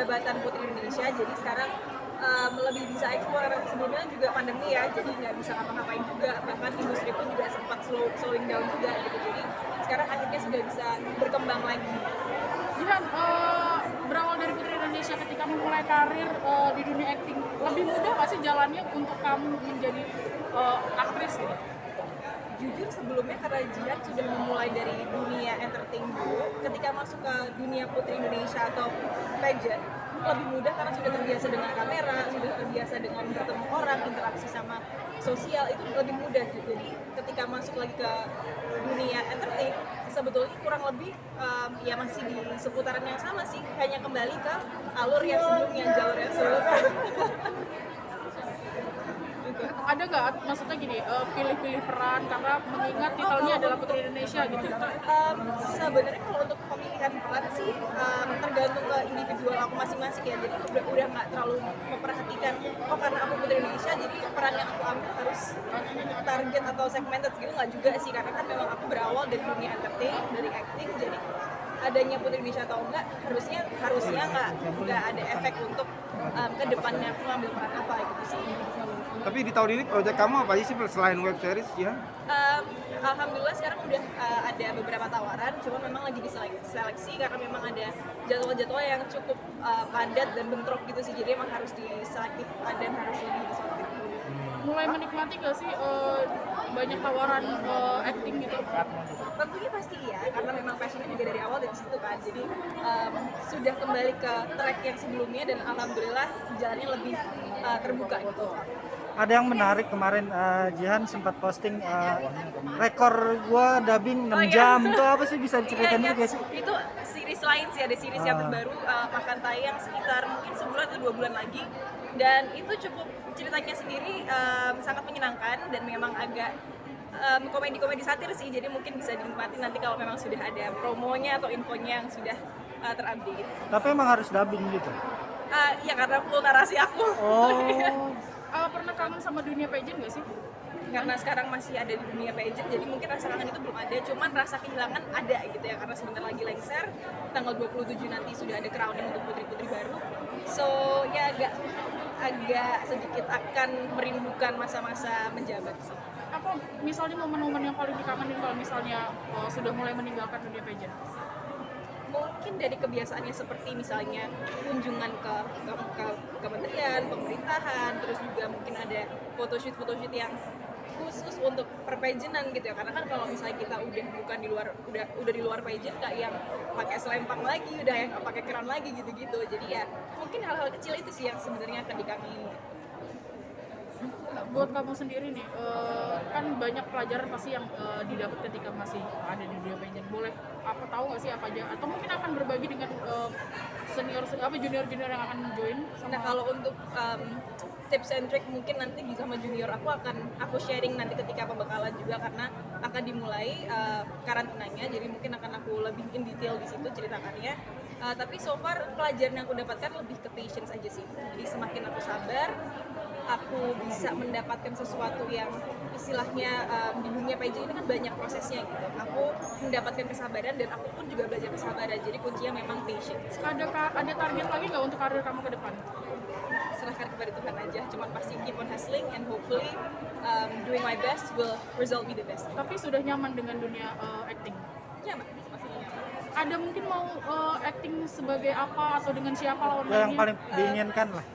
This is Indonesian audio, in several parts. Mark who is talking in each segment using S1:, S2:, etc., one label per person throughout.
S1: jabatan Putri Indonesia, jadi sekarang lebih bisa eksplor. Karena sebelumnya juga pandemi ya, jadi nggak bisa ngapa-ngapain juga, bahkan industri pun juga sempat slowing down juga gitu. Jadi sekarang akhirnya sudah bisa berkembang lagi.
S2: Jihan, berawal dari Putri Indonesia ketika memulai karir di dunia acting, lebih mudah nggak sih jalannya untuk kamu menjadi aktris gitu?
S1: Jujur sebelumnya karena Jihan sudah memulai dari dunia entertain dulu, ketika masuk ke dunia Putri Indonesia atau pageant lebih mudah karena sudah terbiasa dengan kamera, sudah terbiasa dengan bertemu orang, interaksi sama sosial, itu lebih mudah. Jadi ketika masuk lagi ke dunia entertain sebetulnya kurang lebih ya masih di seputaran yang sama sih, hanya kembali ke alur yang sebelumnya, jalur yang sebelumnya.
S2: Ada nggak, maksudnya gini, pilih-pilih peran karena mengingat titelnya adalah Putri Indonesia gitu?
S1: Sebenarnya kalau untuk pemilihan peran sih tergantung ke individual aku masing-masing ya, jadi udah nggak terlalu memperhatikan karena aku Putri Indonesia jadi peran yang aku ambil harus target atau segmented gitu, nggak juga sih, karena kan memang aku berawal dari dunia entertain, dari acting, jadi adanya Putri Indonesia atau enggak harusnya nggak ada efek untuk ke depannya aku ambil peran apa gitu sih.
S3: Tapi di tahun ini proyek kamu apa sih selain web series ya?
S1: Alhamdulillah sekarang udah ada beberapa tawaran, cuma memang lagi diseleksi karena memang ada jadwal-jadwal yang cukup padat dan bentrok gitu sih, jadi emang harus diselektif dan harus lebih diselektif dulu.
S2: Mulai menikmati nggak sih banyak tawaran acting gitu?
S1: Tentunya pasti ya, karena memang passionnya juga dari awal dari situ kan, jadi sudah kembali ke track yang sebelumnya dan alhamdulillah jalannya lebih terbuka gitu.
S4: Ada yang menarik kemarin, Jihan sempat posting rekor gua dubbing 6 jam. Itu apa sih, bisa diceritain dulu gak sih?
S1: Itu series lain sih, ada series yang terbaru akan tayang sekitar mungkin sebulan atau 2 bulan lagi. Dan itu cukup, ceritanya sendiri sangat menyenangkan dan memang agak komedi-komedi satir sih, jadi mungkin bisa dinikmati nanti kalau memang sudah ada promonya atau infonya yang sudah terupdate.
S4: Tapi emang harus dubbing gitu?
S1: Ya karena full narasi aku.
S2: Pernah kangen sama dunia pageant nggak sih?
S1: Karena sekarang masih ada di dunia pageant, jadi mungkin rasa kangen itu belum ada, cuman rasa kehilangan ada gitu ya, karena sebentar lagi lengser, tanggal 27 nanti sudah ada crowning untuk putri-putri baru. So ya agak sedikit akan merindukan masa-masa menjabat sih.
S2: Apa misalnya momen-momen yang paling dikangenin kalau misalnya sudah mulai meninggalkan dunia pageant?
S1: Mungkin dari kebiasaannya seperti misalnya kunjungan ke kementerian, pemerintahan, terus juga mungkin ada photoshoot yang khusus untuk perpageantan gitu ya, karena kan kalau misalnya kita udah di luar pageant kayak yang pakai selempang lagi, udah yang pakai keran lagi gitu-gitu, jadi ya mungkin hal-hal kecil itu sih yang sebenarnya akan dikangenin.
S2: Buat kamu sendiri nih, kan banyak pelajaran pasti yang didapat ketika masih ada di dunia pageant. Boleh apa tahu nggak sih apa aja? Atau mungkin akan berbagi dengan junior yang akan join?
S1: Nah kalau untuk tips and trick mungkin nanti bisa sama junior aku sharing nanti ketika pembekalan juga, karena akan dimulai karantinanya, jadi mungkin akan aku lebih in detail di situ ceritakannya. Tapi so far pelajaran yang aku dapatkan lebih ke patience aja sih. Jadi semakin aku sabar, aku bisa mendapatkan sesuatu yang istilahnya di dunia pageant ini kan banyak prosesnya gitu. Aku mendapatkan kesabaran dan aku pun juga belajar kesabaran. Jadi kuncinya memang patience.
S2: Ada target lagi nggak untuk karir kamu ke depan?
S1: Serahkan kepada Tuhan aja. Cuman pasti keep on hustling and hopefully doing my best will result be the best.
S2: Tapi sudah nyaman dengan dunia acting?
S1: Nyaman, masih nyaman.
S2: Ada mungkin mau acting sebagai apa atau dengan siapa lawan
S4: Ya, yang
S2: mainnya?
S4: paling diinginkan lah.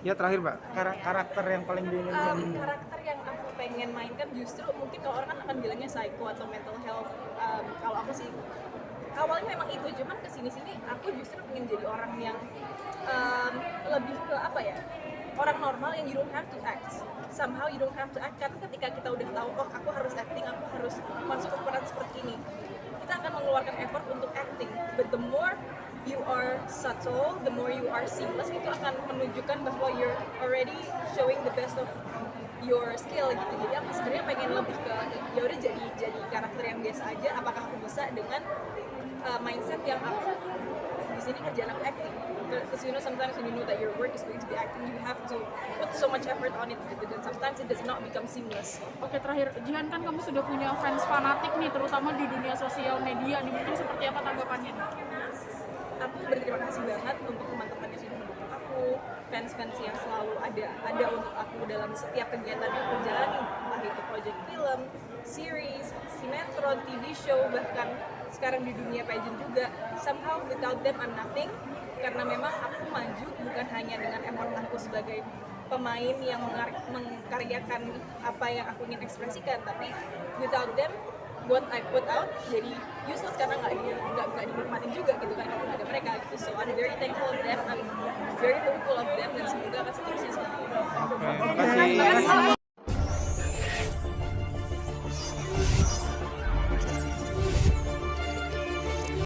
S3: Ya terakhir Mbak.
S4: Karakter yang paling diinginkan.
S1: Karakter yang aku pengen mainkan justru mungkin kalau orang kan akan bilangnya psycho atau mental health. Kalau aku sih awalnya memang itu, cuman kesini-sini aku justru pengen jadi orang yang lebih ke apa ya, orang normal yang you don't have to act. Somehow you don't have to act, karena ketika kita udah tahu aku harus acting, aku harus masuk ke peran seperti ini, kita akan mengeluarkan effort untuk acting. But the more you are subtle, the more you are seamless, itu akan menunjukkan bahwa you're already showing the best of your skill gitu. Jadi aku sebenarnya pengen lebih ke ya udah jadi karakter yang biasa aja. Apakah aku bisa dengan mindset yang aku di sini kerjaan aku acting. Because you know sometimes when you know that your work is going to be acting, you have to put so much effort on it gitu. Dan sometimes it does not become seamless.
S2: Oke, terakhir, Jihan, kan kamu sudah punya fans fanatik nih, terutama di dunia sosial media nih, mungkin seperti apa tanggapannya nih?
S1: aku berterima kasih banget untuk teman-teman yang sudah mendukung aku, fans-fans yang selalu ada untuk aku dalam setiap kegiatan yang aku jalani, entah itu project film, series, sinetron, TV show, bahkan sekarang di dunia pageant juga. Somehow without them I'm nothing, karena memang aku maju bukan hanya dengan effort aku sebagai pemain yang mengkaryakan apa yang aku ingin ekspresikan, tapi without them what I put out jadi useless karena nggak dinikmatin juga gitu kan kalau nggak ada mereka gitu. So I'm very thankful of them, I'm very hopeful of them, dan semoga akan seterusnya seperti itu.
S3: Oke, makasih.